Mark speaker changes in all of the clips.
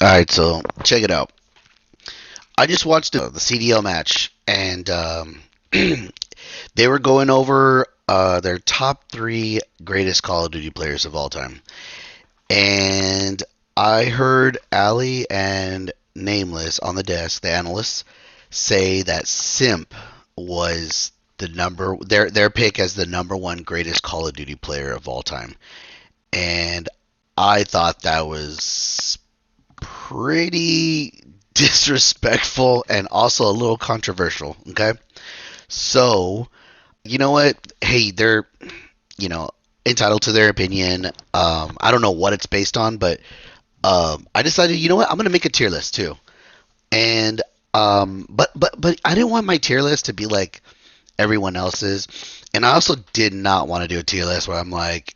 Speaker 1: All right, so check it out. I just watched the CDL match, and they were going over their top three greatest Call of Duty players of all time. And I heard Ali and Nameless on the desk, the analysts, say that Simp was their pick as the number one greatest Call of Duty player of all time. And I thought that was pretty disrespectful and also a little controversial. Okay, so you know what? Hey, they're you know entitled to their opinion. I don't know what it's based on, but I decided, you know what? I'm gonna make a tier list too. And but I didn't want my tier list to be like everyone else's, and I also did not want to do a tier list where I'm like,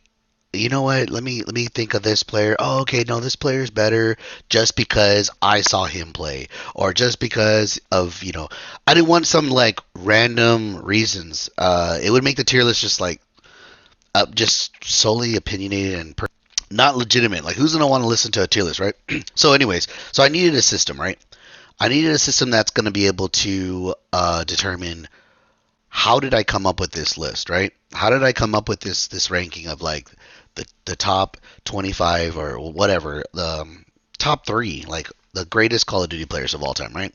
Speaker 1: you know what? Let me think of this player. Oh, okay, no, this player is better just because I saw him play, or just because of I didn't want some like random reasons. It would make the tier list just solely opinionated and not legitimate. Like, who's gonna want to listen to a tier list, right? So, anyways, so I needed a system, right? I needed a system that's gonna be able to determine how did I come up with this list, right? How did I come up with this ranking of like the top 25 or whatever, the top three, like the greatest Call of Duty players of all time, right?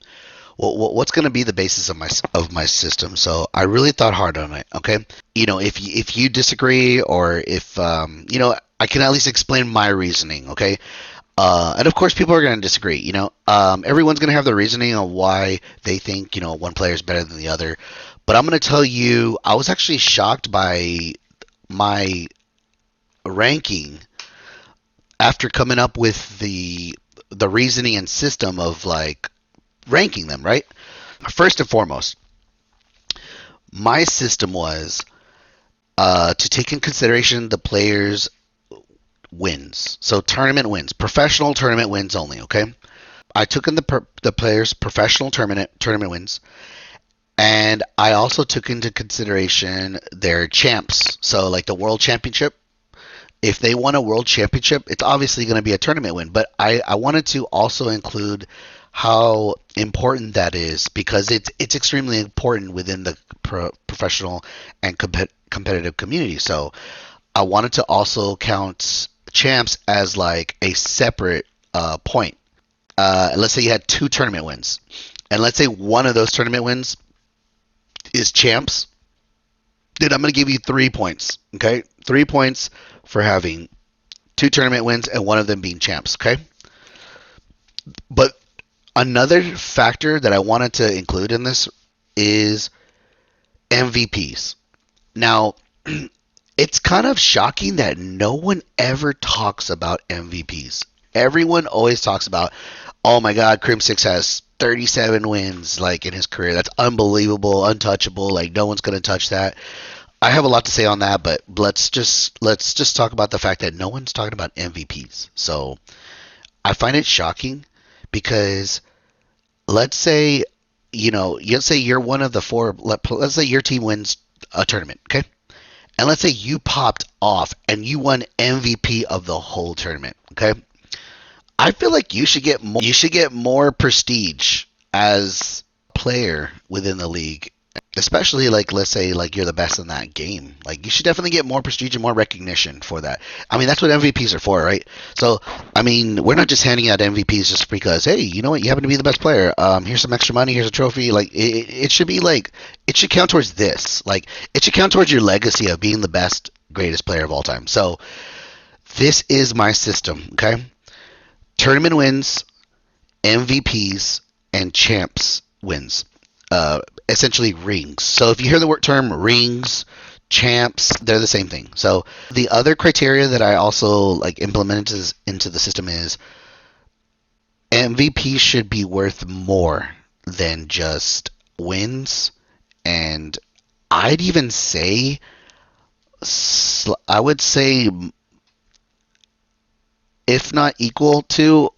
Speaker 1: Well, what's going to be the basis of my system? So I really thought hard on it. Okay, if you disagree, or if I can at least explain my reasoning. Okay, and of course, people are going to disagree. Everyone's going to have their reasoning on why they think one player is better than the other. But I'm going to tell you, I was actually shocked by my ranking after coming up with the reasoning and system of like ranking them, right? First and foremost, my system was to take in consideration the players' wins. So tournament wins, professional tournament wins only. Okay, I took in the players' professional tournament wins, and I also took into consideration their champs. So like the world championship. If they won a world championship, it's obviously going to be a tournament win. But I wanted to also include how important that is, because it's extremely important within the professional and competitive community. So I wanted to also count champs as like a separate point. Let's say you had two tournament wins, and let's say one of those tournament wins is champs. Then I'm going to give you 3 points. Okay, 3 points for having two tournament wins and one of them being champs. Okay, but another factor that I wanted to include in this is MVPs. Now, it's kind of shocking that no one ever talks about MVPs. Everyone always talks about, oh my God, Crim6 has 37 wins like in his career. That's unbelievable, untouchable. Like, no one's gonna touch that. I have a lot to say on that, but let's just talk about the fact that no one's talking about MVPs. So I find it shocking because let's say you're one of the four. Let's say your team wins a tournament, okay? And let's say you popped off and you won MVP of the whole tournament, okay? I feel like you should get more. You should get more prestige as a player within the league, especially like, let's say like you're the best in that game. Like, you should definitely get more prestige and more recognition for that. I mean, that's what MVPs are for, right? So I mean, we're not just handing out MVPs just because, hey, you know what, you happen to be the best player. Here's some extra money. Here's a trophy. Like, it should be like, it should count towards this. Like, it should count towards your legacy of being the best, greatest player of all time. So this is my system. Okay, tournament wins, MVPs, and champs wins. Essentially rings. So if you hear the word term rings, champs, they're the same thing. So the other criteria that I also like implemented into the system is MVP should be worth more than just wins, and I'd even say I would say, if not equal to,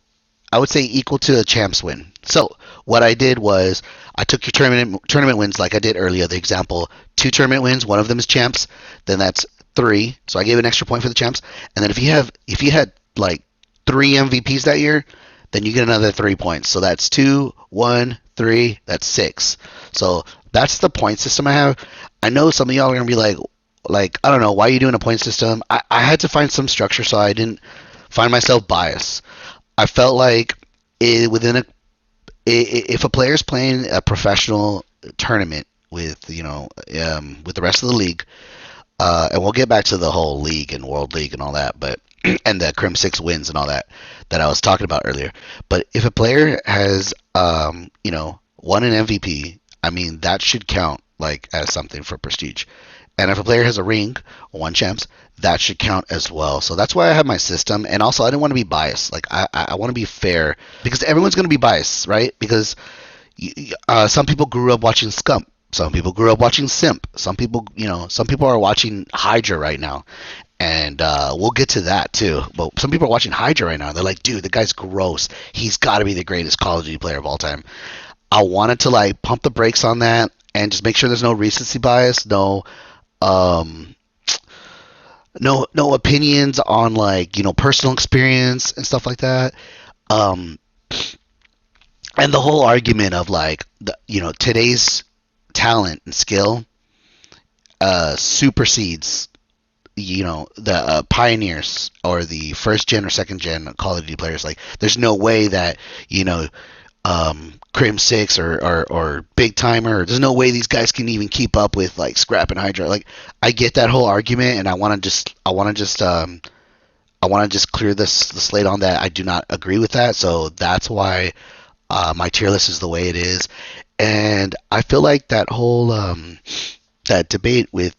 Speaker 1: I would say equal to a champs win. So what I did was I took your tournament wins, like I did earlier. The example: two tournament wins, one of them is champs. Then that's 3. So I gave an extra point for the champs. And then if you had like 3 MVPs that year, then you get another 3 points. So that's 2, 1, 3. That's 6. So that's the point system I have. I know some of y'all are gonna be like I don't know why are you doing a point system. I had to find some structure so I didn't find myself biased. I felt like within if a player's playing a professional tournament with with the rest of the league, and we'll get back to the whole league and world league and all that, but and the Crim Six wins and all that I was talking about earlier. But if a player has won an MVP, I mean that should count like as something for prestige. And if a player has a ring or one champs, that should count as well. So that's why I have my system. And also, I didn't want to be biased. Like I want to be fair because everyone's going to be biased, right? Because some people grew up watching Scump. Some people grew up watching Simp. Some people are watching Hydra right now, and we'll get to that too. But some people are watching Hydra right now. They're like, dude, the guy's gross. He's got to be the greatest Call of Duty player of all time. I wanted to like pump the brakes on that and just make sure there's no recency bias, um, no opinions on like personal experience and stuff like that. Um, and the whole argument of like today's talent and skill supersedes the pioneers or the first gen or second gen Call of Duty players. Like there's no way that Crim Six or Big Timer. There's no way these guys can even keep up with like Scrap and Hydra. Like I get that whole argument, and I want to just clear the slate on that. I do not agree with that, so that's why my tier list is the way it is. And I feel like that whole that debate with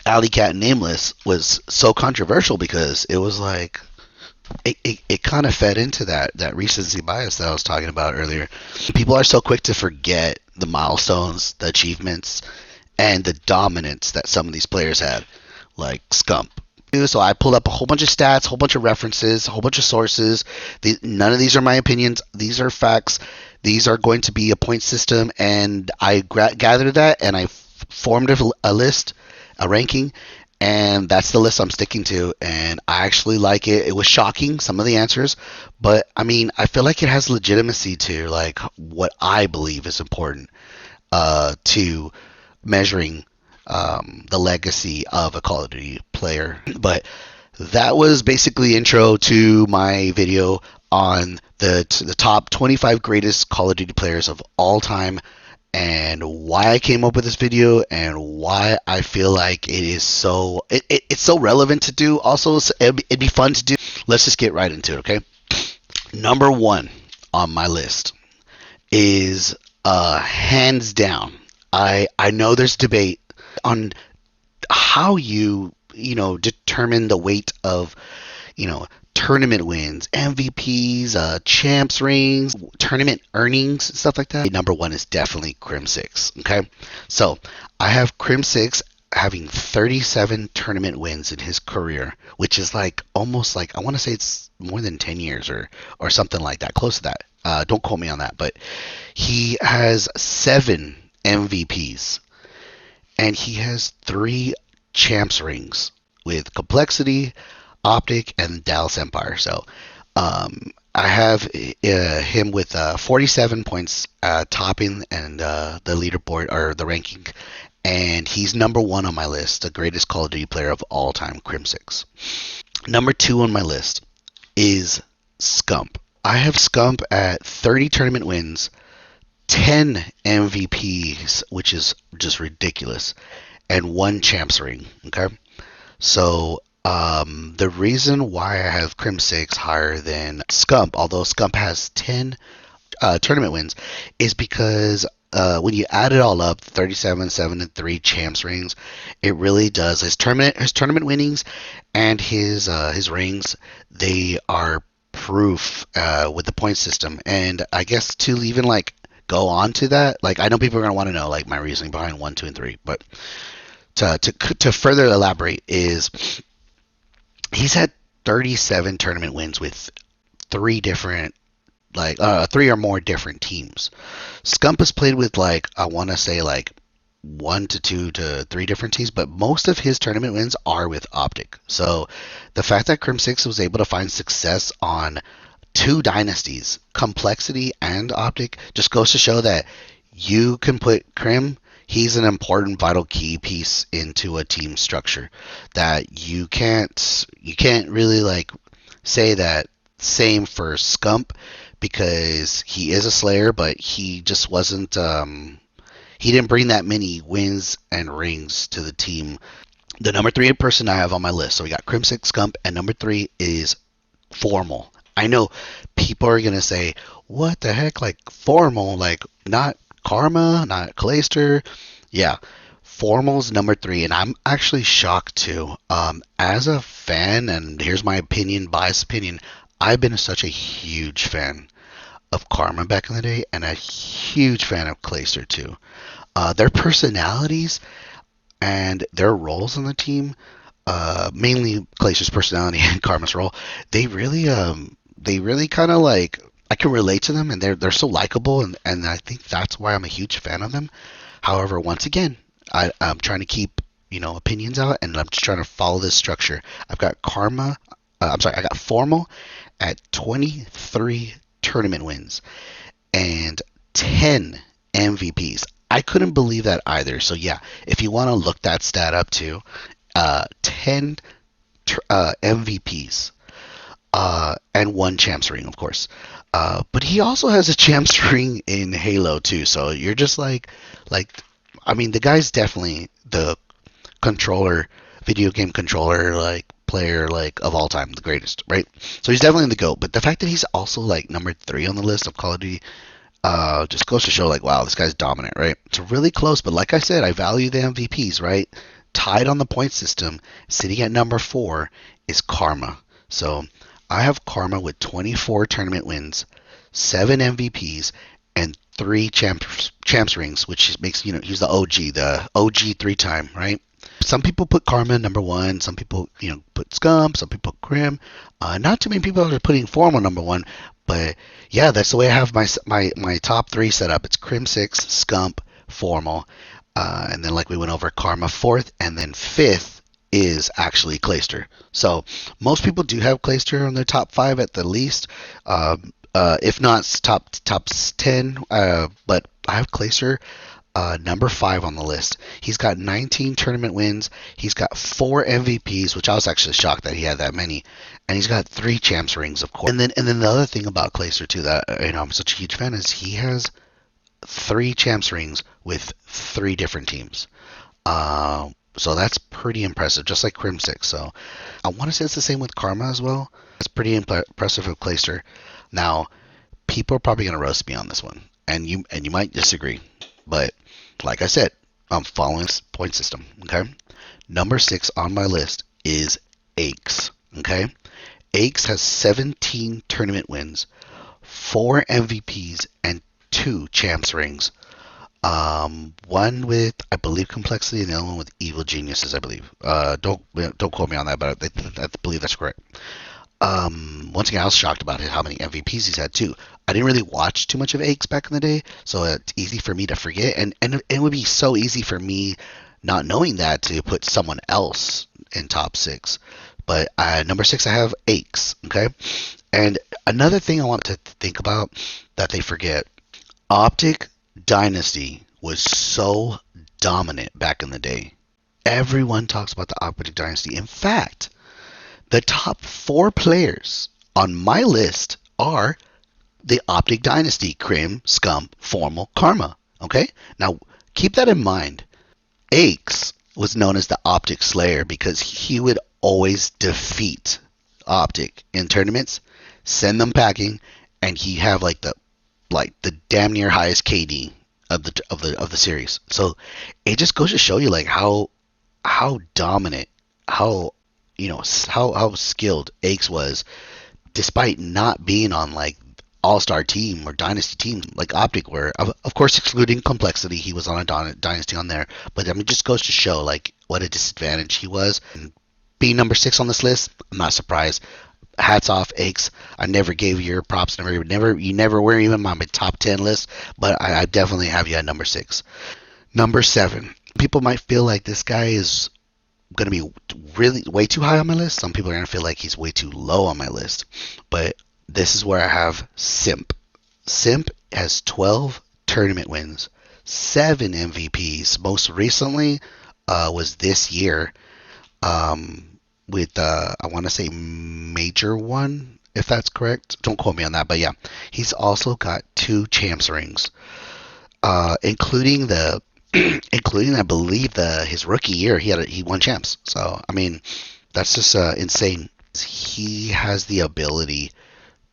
Speaker 1: Alley Cat and Nameless was so controversial because it was like it kind of fed into that recency bias that I was talking about earlier. People are so quick to forget the milestones, the achievements, and the dominance that some of these players had, like Scump. So I pulled up a whole bunch of stats, a whole bunch of references, a whole bunch of sources. None of these are my opinions. These are facts. These are going to be a point system, and I gathered that, and I formed a list, a ranking, and that's the list I'm sticking to, and I actually like it. It was shocking, some of the answers, but I mean, I feel like it has legitimacy to like what I believe is important to measuring the legacy of a Call of Duty player. But that was basically intro to my video on the top 25 greatest Call of Duty players of all time, and why I came up with this video and why I feel like it is it's so relevant to do. Also, it'd be fun to do. Let's just get right into it, okay? Number one on my list is hands down. I know there's debate on how you determine the weight of tournament wins, MVPs, champs rings, tournament earnings, stuff like that. Number one is definitely Crim Six. Okay, so I have Crim Six having 37 tournament wins in his career, which is like almost like, I want to say it's more than 10 years or something like that, close to that. Don't quote me on that, but he has 7 MVPs and he has 3 champs rings with Complexity, Optic, and Dallas Empire. So I have him with 47 points topping and the leaderboard or the ranking, and he's number one on my list, the greatest Call of Duty player of all time, Crim Six. Number two on my list is Scump. I have Scump at 30 tournament wins, 10 MVPs, which is just ridiculous, and 1 champs ring. Okay, so the reason why I have Crim Six higher than Scump, although Scump has 10 tournament wins, is because when you add it all up, 37, 7, and 3 champs rings, it really does. His tournament winnings and his rings, they are proof with the point system. And I guess to even like go on to that, like I know people are gonna want to know like my reasoning behind 1, 2, and 3, but to further elaborate is he's had 37 tournament wins with 3 different, like 3 or more different teams. Scump has played with like, I want to say like 1 to 2 to 3 different teams, but most of his tournament wins are with Optic. So the fact that Crim Six was able to find success on two dynasties, complexity and optic, just goes to show that you can put Krim. He's an important, vital key piece into a team structure that you can't really like say that same for Scump because he is a Slayer, but he just wasn't. He didn't bring that many wins and rings to the team. The number three person I have on my list. So we got Crimson Scump, and number three is Formal. I know people are gonna say, "What the heck? Like Formal? Like not Karma, not Clayster?" Yeah, Formal's number three, and I'm actually shocked too. As a fan, and here's my opinion, biased opinion, I've been such a huge fan of Karma back in the day, and a huge fan of Clayster too. Their personalities and their roles on the team, mainly Glacier's personality and Karma's role, they really kind of like I can relate to them, and they're so likable, and I think that's why I'm a huge fan of them. However, once again, I'm trying to keep opinions out, and I'm just trying to follow this structure. I've got Karma. I'm sorry, I got Formal at 23 tournament wins and 10 MVPs. I couldn't believe that either. So yeah, if you want to look that stat up too, 10 MVPs and one champs ring, of course. But he also has a champs ring in Halo too. So you're just like, I mean, the guy's definitely the controller, video game controller, like player like of all time, the greatest, right? So he's definitely the GOAT. But the fact that he's also like number three on the list of Call of Duty just goes to show, like, wow, this guy's dominant, right? It's really close, but like I said, I value the MVPs, right? Tied on the point system, sitting at number four is Karma. So I have Karma with 24 tournament wins, 7 MVPs, and 3 champs rings, which makes he's the OG 3-time, right? Some people put Karma number one. Some people put Scump. Some people put Grim. Not too many people are putting Formal number one, but yeah, that's the way I have my top three set up. It's Crim six, Scump, Formal, and then like we went over, Karma fourth, and then fifth is actually Clayster. So most people do have Clayster on their top five at the least, if not top 10. But I have Clayster number five on the list. He's got 19 tournament wins. He's got 4 MVPs, which I was actually shocked that he had that many, and he's got 3 champs rings, of course. And then the other thing about Clayster too that I'm such a huge fan is he has 3 champs rings with 3 different teams. So that's pretty impressive, just like Crim Six. So I want to say it's the same with Karma as well. It's pretty impressive with Clayster. Now, people are probably gonna roast me on this one, and you might disagree, but like I said, I'm following this point system. Okay, number 6 on my list is Aches. Okay, Aches has 17 tournament wins, 4 MVPs, and 2 champs rings. One with, I believe, complexity, and the other one with evil geniuses, I believe. Don't quote me on that, but I believe that's correct. Once again, I was shocked about how many MVPs he's had too. I didn't really watch too much of Aches back in the day, so it's easy for me to forget, and it would be so easy for me not knowing that to put someone else in top 6. But number 6, I have Aches. Okay, and another thing I want to think about that they forget: Optic Dynasty was so dominant back in the day. Everyone talks about the Optic Dynasty. In fact, the top 4 players on my list are the Optic Dynasty: Crim, Scum, Formal, Karma. Okay? Now, keep that in mind. Aches was known as the Optic Slayer because he would always defeat Optic in tournaments, send them packing, and he have like the damn near highest KD of the series. So it just goes to show you like how dominant, how how skilled Aches was, despite not being on like all-star team or dynasty team like Optic were. Of course, excluding complexity, he was on a dynasty on there. But I mean, it just goes to show like what a disadvantage he was. And being number 6 on this list, I'm not surprised. Hats off, Aches. I never gave you your props. You never were even on my top 10 list. But I definitely have you at number 6. Number 7. People might feel like this guy is going to be really way too high on my list. Some people are going to feel like he's way too low on my list. But This is where I have Simp. Simp has 12 tournament wins, 7 MVPs. Most recently was this year with, I want to say, Major One, if that's correct. Don't quote me on that, but yeah. He's also got 2 champs rings, including the including I believe his rookie year he won champs. So I mean that's just insane. He has the ability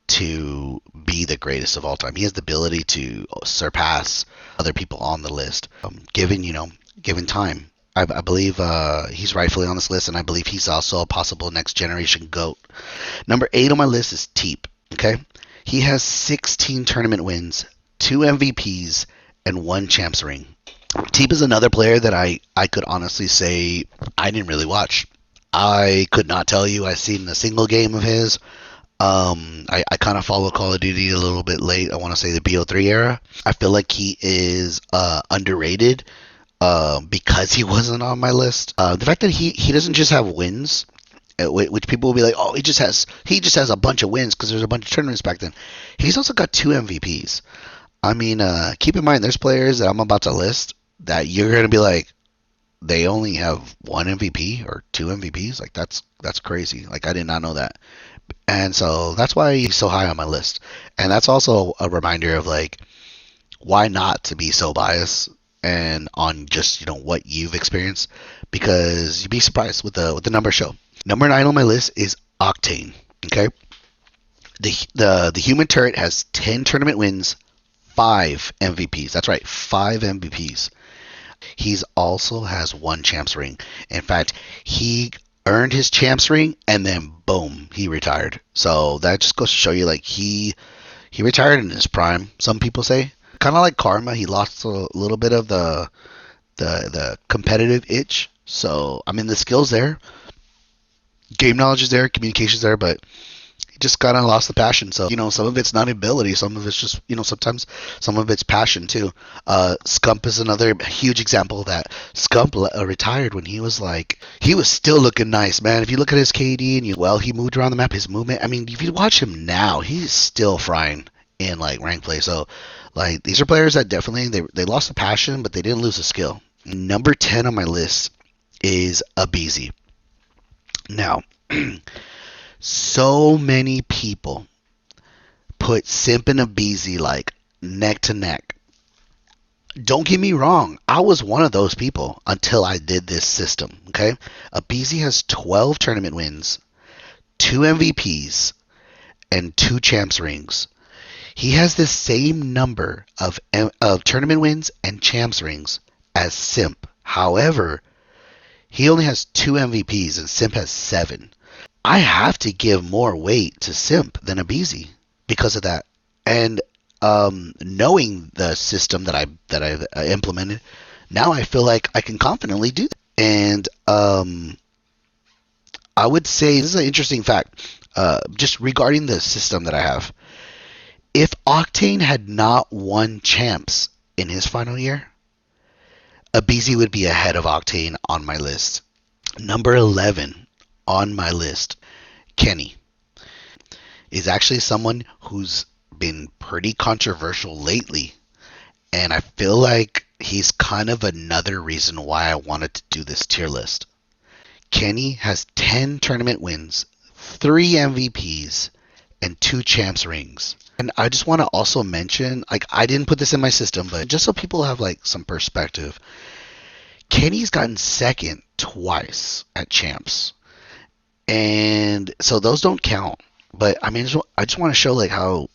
Speaker 1: to be the greatest of all time. He has the ability to surpass other people on the list, given time. I believe he's rightfully on this list, and I believe he's also a possible next generation GOAT. Number 8 on my list is Teep. Okay, he has 16 tournament wins, 2 MVPs, and 1 champs ring. Teep is another player that I could honestly say I didn't really watch. I could not tell you I seen a single game of his. I kind of follow Call of Duty a little bit late. I want to say the BO3 era. I feel like he is underrated because he wasn't on my list. The fact that he doesn't just have wins, which people will be like, oh, he just has a bunch of wins because there's a bunch of tournaments back then. He's also got 2 MVPs. I mean, keep in mind, there's players that I'm about to list that you're gonna be like, they only have 1 MVP or 2 MVPs. Like that's crazy. Like I did not know that. And so that's why he's so high on my list. And that's also a reminder of like why not to be so biased and on just what you've experienced, because you'd be surprised with the number show. Number 9 on my list is Octane. Okay, the human turret has 10 tournament wins, 5 MVPs. That's right, 5 MVPs. He's also has 1 champs ring. In fact, he earned his champs ring and then boom, he retired. So that just goes to show you, like, he retired in his prime. Some people say, kind of like Karma, he lost a little bit of the competitive itch. So I mean, the skills there, game knowledge is there, communication's there, but he just kind of lost the passion. So some of it's not ability, some of it's just sometimes some of it's passion too. Scump is another huge example of that. Scump retired when he was still looking nice, man. If you look at his KD and he moved around the map, his movement, I mean, if you watch him now, he's still frying in like rank play. So like, these are players that definitely they lost the passion, but they didn't lose the skill. Number 10 on my list is aBeZy. Now so many people put Simp and aBeZy like neck to neck. Don't get me wrong, I was one of those people until I did this system. Okay, aBeZy has 12 tournament wins, 2 MVPs, and 2 champs rings. He has the same number of tournament wins and champs rings as Simp. However, he only has 2 MVPs and Simp has 7. I have to give more weight to Simp than aBeZy because of that. And knowing the system that I've implemented, now I feel like I can confidently do that. And I would say this is an interesting fact, just regarding the system that I have. If Octane had not won champs in his final year, aBeZy would be ahead of Octane on my list. Number 11 on my list, Kenny, is actually someone who's been pretty controversial lately, and I feel like he's kind of another reason why I wanted to do this tier list. Kenny has 10 tournament wins, 3 MVPs, and 2 champs rings. And I just want to also mention, like, I didn't put this in my system, but just so people have like some perspective, Kenny's gotten second twice at champs. And so those don't count. But I mean, I just want to show like how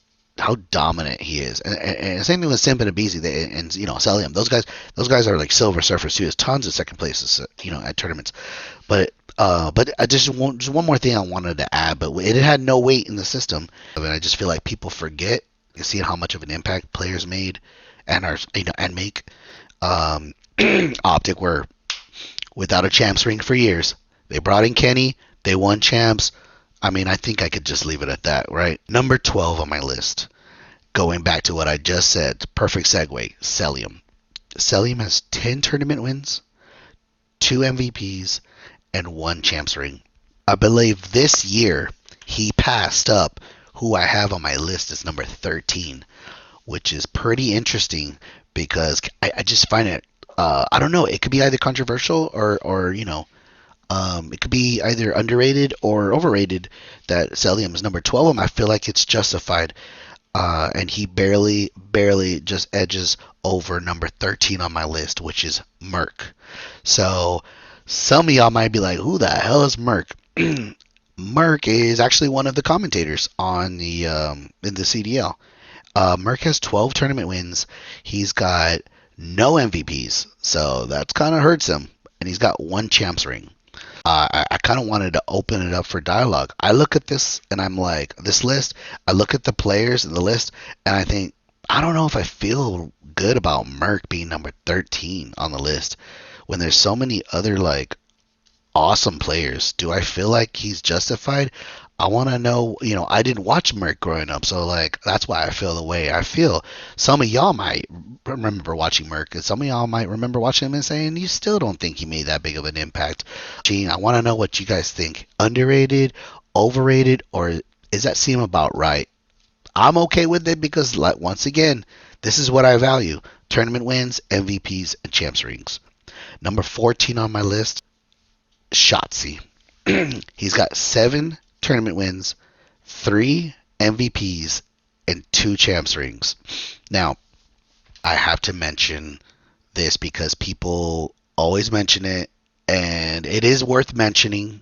Speaker 1: dominant he is. And same thing with Simp and aBeZy and Celium. Those guys are like silver surfers too. There's tons of second places, at tournaments. But I just one more thing I wanted to add, but it had no weight in the system. I mean, I just feel like people forget. You see how much of an impact players made and make. Optic were without a champs ring for years. They brought in Kenny. They won champs. I mean, I think I could just leave it at that, right? Number 12 on my list, going back to what I just said, perfect segue, Celium. Celium has 10 tournament wins, 2 MVPs, and 1 champs ring. I believe this year he passed up who I have on my list is number 13, which is pretty interesting because I just find it. I don't know. It could be either controversial or it could be either underrated or overrated that Celium is number 12. I feel like it's justified. And he barely just edges over number 13 on my list, which is Merc. So some of y'all might be like, who the hell is Merc? Merc is actually one of the commentators on the in the CDL. Merc has 12 tournament wins. He's got no MVPs, so that kind of hurts him. And he's got one champs ring. I kind of wanted to open it up for dialogue. I look at this and I'm like, this list, I look at the players in the list and I think, I don't know if I feel good about Merc being number 13 on the list when there's so many other like awesome players. Do I feel like he's justified? I want to know, I didn't watch Merc growing up, so like that's why I feel the way I feel. Some of y'all might remember watching Merc, and some of y'all might remember watching him and saying you still don't think he made that big of an impact. Gene, I want to know what you guys think. Underrated, overrated, or is that seem about right? I'm okay with it because, like, once again, this is what I value: tournament wins, MVPs, and champs rings. Number 14 on my list, Shotzi. He's got 7 tournament wins, 3 MVPs, and 2 champs rings. Now, I have to mention this because people always mention it, and it is worth mentioning.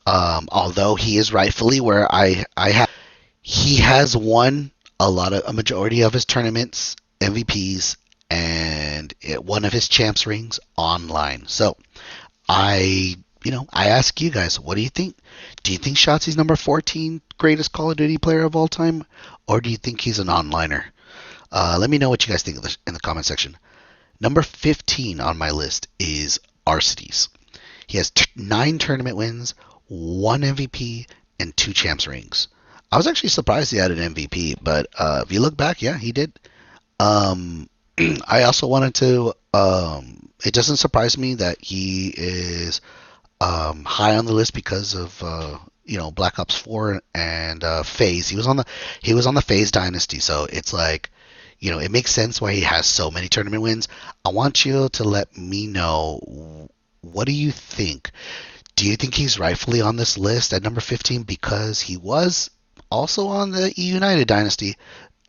Speaker 1: Although he is rightfully where I have, he has won a majority of his tournaments, MVPs, and one of his champs rings online. So I ask you guys, what do you think? Do you think Shotzi's number 14 greatest Call of Duty player of all time? Or do you think he's an onliner? Let me know what you guys think in the comment section. Number 15 on my list is Arcides. He has 9 tournament wins, 1 MVP, and 2 champs rings. I was actually surprised he had an MVP, but if you look back, yeah, he did. I also wanted to, it doesn't surprise me that he is high on the list because of Black Ops 4 and FaZe. He was on the FaZe dynasty, so it's like it makes sense why he has so many tournament wins. I want you to let me know, what do you think? Do you think he's rightfully on this list at number 15 because he was also on the E United dynasty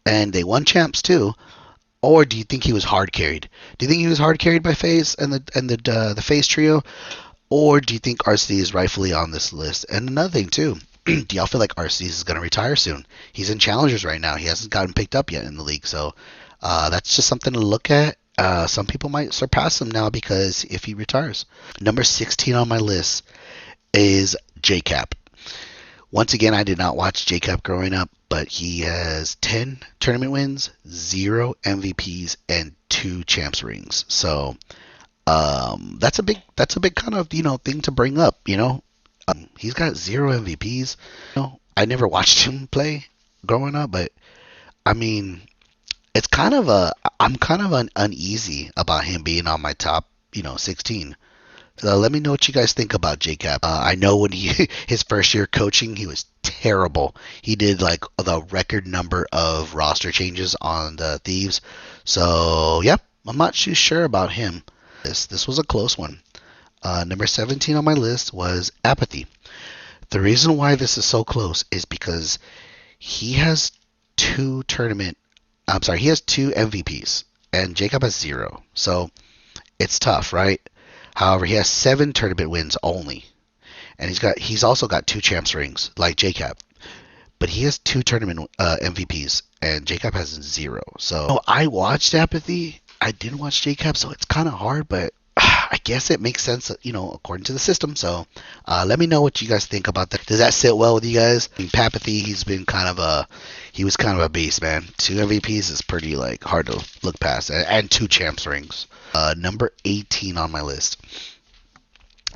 Speaker 1: and they won champs too? Or do you think he was hard carried? Do you think he was hard carried by FaZe and the FaZe trio? Or do you think RCD is rightfully on this list? And another thing too, do y'all feel like RCD is going to retire soon? He's in Challengers right now. He hasn't gotten picked up yet in the league. So that's just something to look at. Some people might surpass him now because if he retires. Number 16 on my list is JCap. Once again, I did not watch JCap growing up, but he has 10 tournament wins, 0 MVPs, and 2 champs rings. So that's a big kind of thing to bring up. He's got 0 MVPs. I never watched him play growing up, but I mean, I'm kind of uneasy about him being on my top 16. Let me know what you guys think about JCap. I know when his first year coaching, he was terrible. He did like the record number of roster changes on the Thieves. So yeah, I'm not too sure about him. This was a close one. Number 17 on my list was Apathy. The reason why this is so close is because he has 2 MVPs and JCap has 0. So it's tough, right? However, he has 7 tournament wins only, and he's also got 2 champs rings like JCap, but he has 2 tournament MVPs, and JCap has 0. So I watched Apathy. I didn't watch JCap, so it's kind of hard, but I guess it makes sense, according to the system. So let me know what you guys think about that. Does that sit well with you guys? I mean, Apathy, he was kind of a beast, man. 2 MVPs is pretty like hard to look past, and 2 champs rings. Number 18 on my list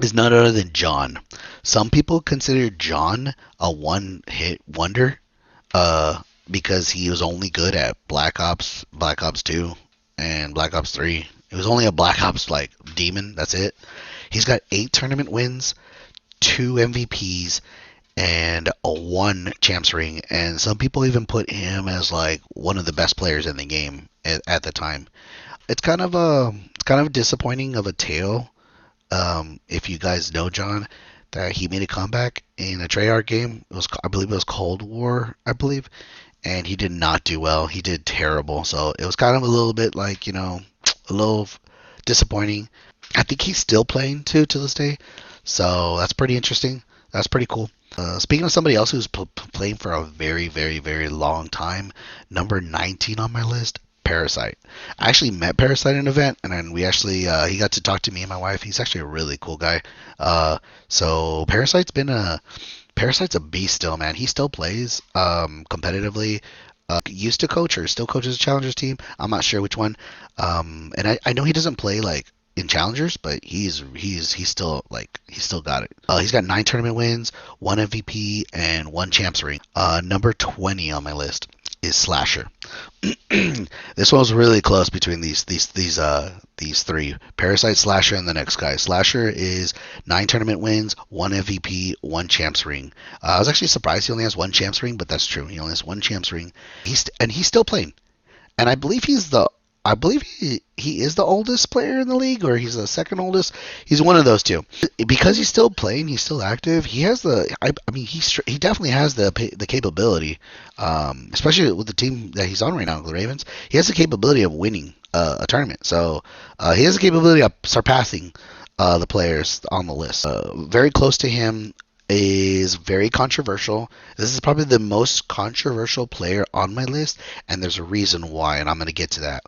Speaker 1: is none other than John. Some people consider John a one-hit wonder because he was only good at Black Ops 2, and Black Ops 3. It was only a Black Ops like demon. That's it. He's got 8 tournament wins, 2 MVPs, and a one champs ring, and some people even put him as like one of the best players in the game at the time. It's kind of disappointing of a tale. If you guys know John, that he made a comeback in a Treyarch game. It was, I believe it was Cold War, I believe, and he did not do well. He did terrible. So it was kind of a little bit like, a little disappointing. I think he's still playing too to this day. So that's pretty interesting. That's pretty cool. Speaking of somebody else who's playing for a very, very, very long time, number 19 on my list, Parasite. I actually met Parasite at an event, and then we actually he got to talk to me and my wife. He's actually a really cool guy. So Parasite's a beast still, man. He still plays competitively. Used to coach or still coaches a challengers team. I'm not sure which one. And I know he doesn't play like in challengers, but he's still like he's still got it. He's got 9 tournament wins, 1 MVP, and 1 champs ring. Number 20 on my list is Slasher. This one was really close between these three: Parasite, Slasher, and the next guy. Slasher is 9 tournament wins, 1 MVP, 1 champs ring. I was actually surprised he only has 1 champs ring, but that's true. He only has 1 champs ring. He's still playing, and I believe he is the oldest player in the league, or he's the second oldest. He's one of those two. Because he's still playing, he's still active. He has I mean, he definitely has the capability, especially with the team that he's on right now, the Ravens. He has the capability of winning a tournament. So he has the capability of surpassing the players on the list. Very close to him is very controversial. This is probably the most controversial player on my list, and there's a reason why, and I'm going to get to that.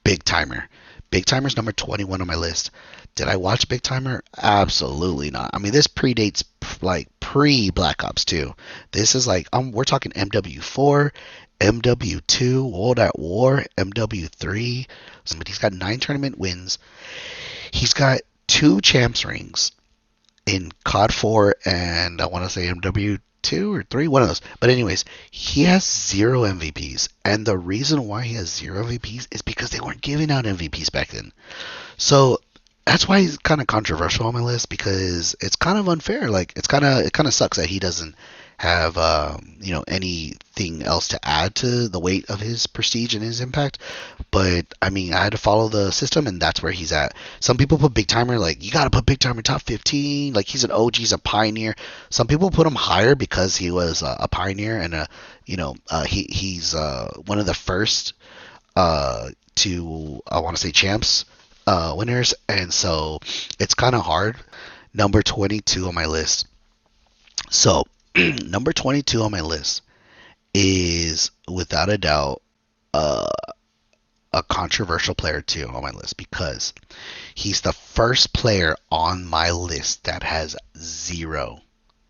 Speaker 1: Big Timer. Big Timer's number 21 on my list. Did I watch Big Timer? Absolutely not. I mean, this predates like pre Black Ops 2. This is like we're talking MW4, MW2, World at War, MW3. But he's got 9 tournament wins. He's got 2 champs rings in CoD 4 and I want to say MW2 or 3, one of those. But anyways, he has 0 MVPs, and the reason why he has 0 MVPs is because they weren't giving out MVPs back then. So that's why he's kind of controversial on my list, because it's kind of unfair. Like it kind of sucks that he doesn't have anything else to add to the weight of his prestige and his impact. But I mean, I had to follow the system, and that's where he's at. Some people put Big Timer, like, you gotta put Big Timer top 15, like he's an OG, he's a pioneer. Some people put him higher because he was a pioneer, and he's one of the first to, I want to say, champs winners, and so it's kind of hard. Number 22 on my list. So number 22 on my list is without a doubt a controversial player too on my list, because he's the first player on my list that has 0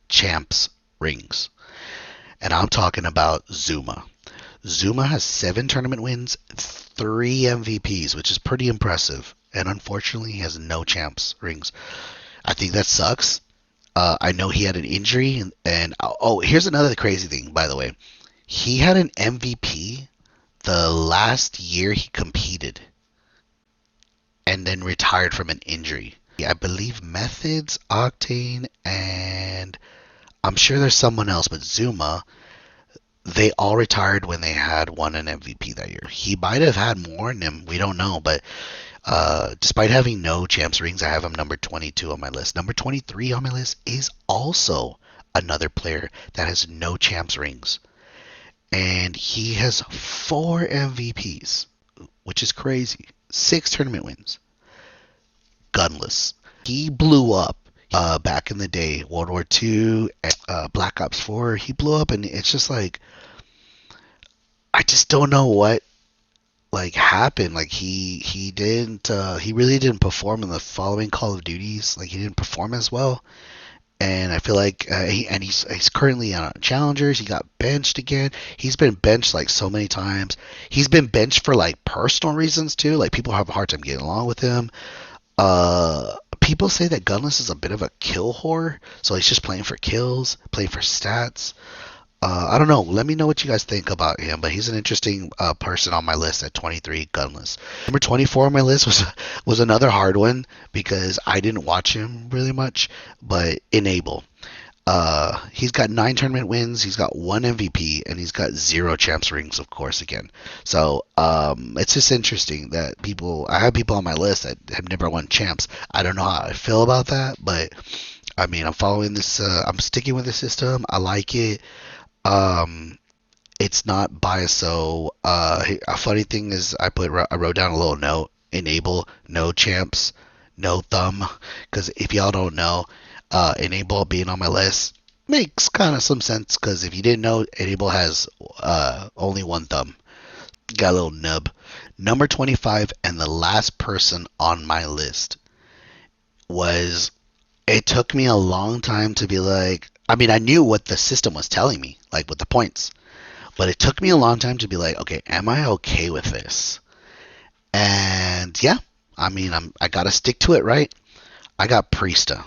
Speaker 1: champs rings, and I'm talking about Zuma. Zuma has 7 tournament wins, 3 MVPs, which is pretty impressive, and unfortunately he has no champs rings. I think that sucks. I know he had an injury, and here's another crazy thing, by the way. He had an MVP the last year he competed, and then retired from an injury. I believe Methods, Octane, and I'm sure there's someone else, but Zuma, they all retired when they had won an MVP that year. He might have had more in him, we don't know, but despite having no champs rings, I have him number 22 on my list. Number 23 on my list is also another player that has no champs rings, and he has 4 MVPs, which is crazy. 6 tournament wins. Gunless. He blew up back in the day, World War II, Black Ops 4. He blew up, and it's just like, I just don't know what happened. Like he really didn't perform in the following Call of Duties. Like he didn't perform as well, and I feel like he's currently on Challengers. He got benched again. He's been benched like so many times. He's been benched for like personal reasons too. Like people have a hard time getting along with him. People say that Gunless is a bit of a kill whore, so he's just playing for kills, playing for stats. I don't know. Let me know what you guys think about him, but he's an interesting person on my list at 23, Gunless. Number 24 on my list was another hard one because I didn't watch him really much, but Enable. He's got 9 tournament wins. He's got 1 MVP, and he's got 0 champs rings, of course, again. So it's just interesting that people. I have people on my list that have never won champs. I don't know how I feel about that, but I mean, I'm following this. I'm sticking with the system. I like it. Um, it's not biased. So a funny thing is, I wrote down a little note: enable no champs, no thumb. Because if y'all don't know, enable being on my list makes kind of some sense. Because if you didn't know, enable has only one thumb. Got a little nub. Number 25 and the last person on my list was. It took me a long time to be like. I mean, I knew what the system was telling me, like with the points. But it took me a long time to be like, okay, am I okay with this? And yeah, I mean, I gotta stick to it, right? I got Priesta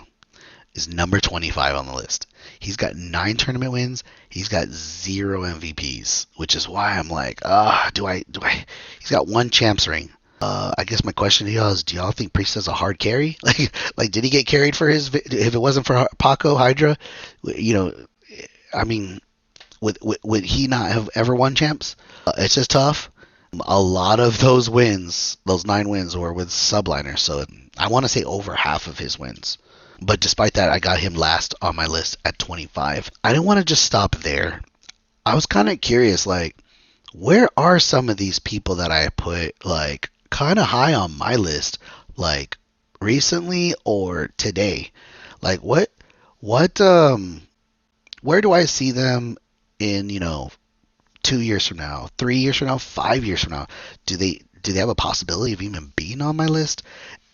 Speaker 1: is number 25 on the list. He's got 9 tournament wins. He's got 0 MVPs, which is why I'm like, do I? He's got 1 champs ring. I guess my question to y'all is, do y'all think Priesta's a hard carry? Like, did he get carried for his? If it wasn't for Paco Hydra, you know, I mean, would he not have ever won champs? It's just tough. A lot of those wins, those 9 wins, were with subliners, so I want to say over half of his wins. But despite that, I got him last on my list at 25. I didn't want to just stop there. I was kind of curious, like, where are some of these people that I put, like, kind of high on my list, like, recently or today? Like, where do I see them in, 2 years from now, 3 years from now, 5 years from now? Do they have a possibility of even being on my list?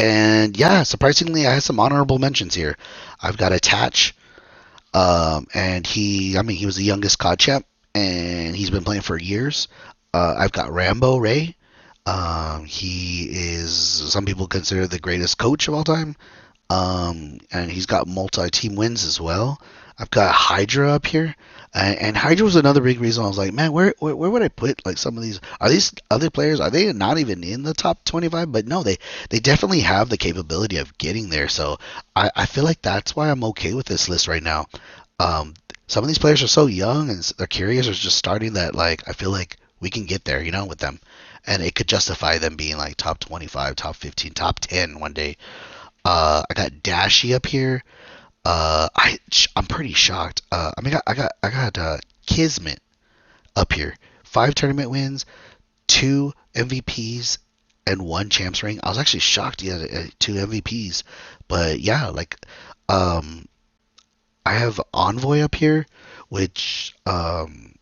Speaker 1: And yeah, surprisingly, I have some honorable mentions here. I've got Attach, and I mean, he was the youngest COD champ, and he's been playing for years. I've got Rambo Ray. He is, some people consider the greatest coach of all time. And he's got multi-team wins as well. I've got Hydra up here, and Hydra was another big reason I was like, man, where would I put like some of these? Are these other players? Are they not even in the top 25? But no, they definitely have the capability of getting there. So I feel like that's why I'm okay with this list right now. Some of these players are so young and their careers are just starting that, like, I feel like we can get there, with them, and it could justify them being like top 25, top 15, top 10 one day. I got Dashy up here. I'm pretty shocked. I mean, I got Kismet up here. 5 tournament wins, 2 MVPs, and 1 champs ring. I was actually shocked he had 2 MVPs, but yeah, like, I have Envoy up here, which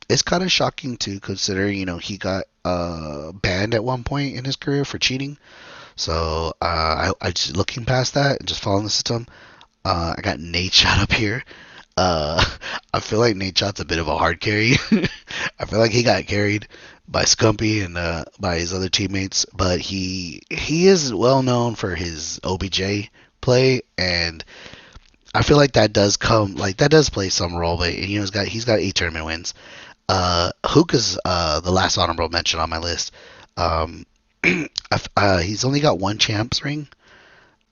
Speaker 1: is kind of shocking too, considering he got banned at one point in his career for cheating. So I just looking past that and just following the system. I got Nate Shot up here. I feel like Nate Shot's a bit of a hard carry. I feel like he got carried by Scumpy and by his other teammates, but he is well known for his OBJ play, and I feel like that does play some role. But he's got 8 tournament wins. Hook is the last honorable mention on my list. He's only got 1 champs ring,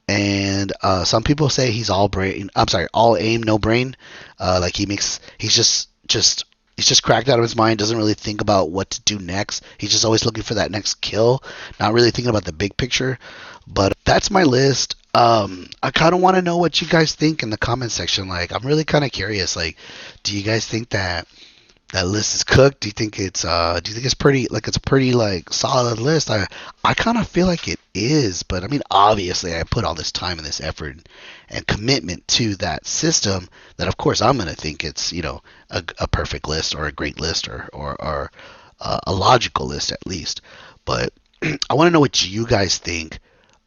Speaker 1: and some people say he's all brain. I'm sorry, all aim, no brain. Like he's just cracked out of his mind. Doesn't really think about what to do next. He's just always looking for that next kill, not really thinking about the big picture. But that's my list. I kind of want to know what you guys think in the comment section. Like, I'm really kind of curious. Like, do you guys think that list is cooked? Do you think it's pretty, like, it's a pretty, like, solid list? I kind of feel like it is, but I mean, obviously I put all this time and this effort and commitment to that system that of course I'm going to think it's, a perfect list or a great list or a logical list at least. But I want to know what you guys think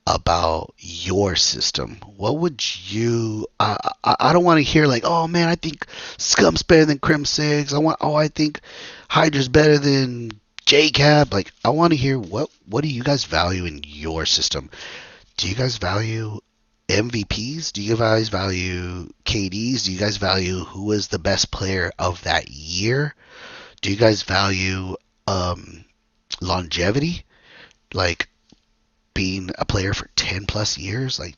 Speaker 1: about your system. What would you? I don't want to hear like, oh man, I think Scum's better than Crim Six. I think Hydra's better than JCap. Like, I want to hear what do you guys value in your system? Do you guys value MVPs? Do you guys value KDs? Do you guys value who was the best player of that year? Do you guys value longevity? Like, being a player for 10 plus years? Like,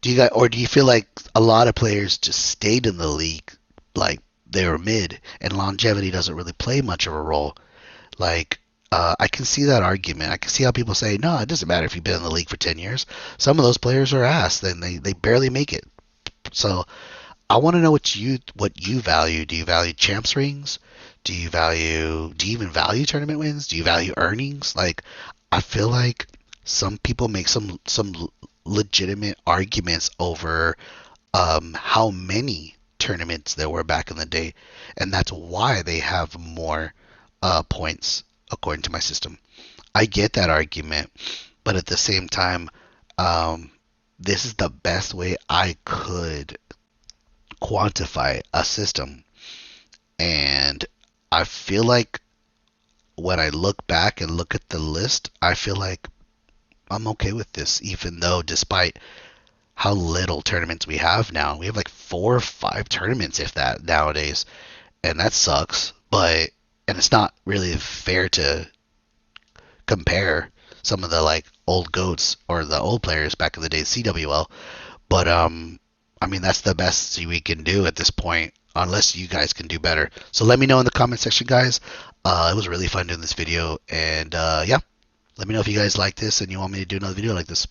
Speaker 1: do you feel like a lot of players just stayed in the league like they're mid, and longevity doesn't really play much of a role. Like, I can see that argument. I can see how people say, no, it doesn't matter if you've been in the league for 10 years. Some of those players are ass, then they barely make it. So I want to know what you value. Do you value champs rings? Do you even value tournament wins? Do you value earnings? Like, I feel like some people make some legitimate arguments over how many tournaments there were back in the day, and that's why they have more points according to my system. I get that argument, but at the same time, um, this is the best way I could quantify a system, and I feel like when I look back and look at the list, I feel like I'm okay with this, even though despite how little tournaments we have now, we have like 4 or 5 tournaments, if that, nowadays, and that sucks. But and it's not really fair to compare some of the like old goats or the old players back in the day, CWL. But I mean that's the best we can do at this point, unless you guys can do better. So let me know in the comment section, guys. It was really fun doing this video, and yeah, let me know if you guys like this and you want me to do another video like this.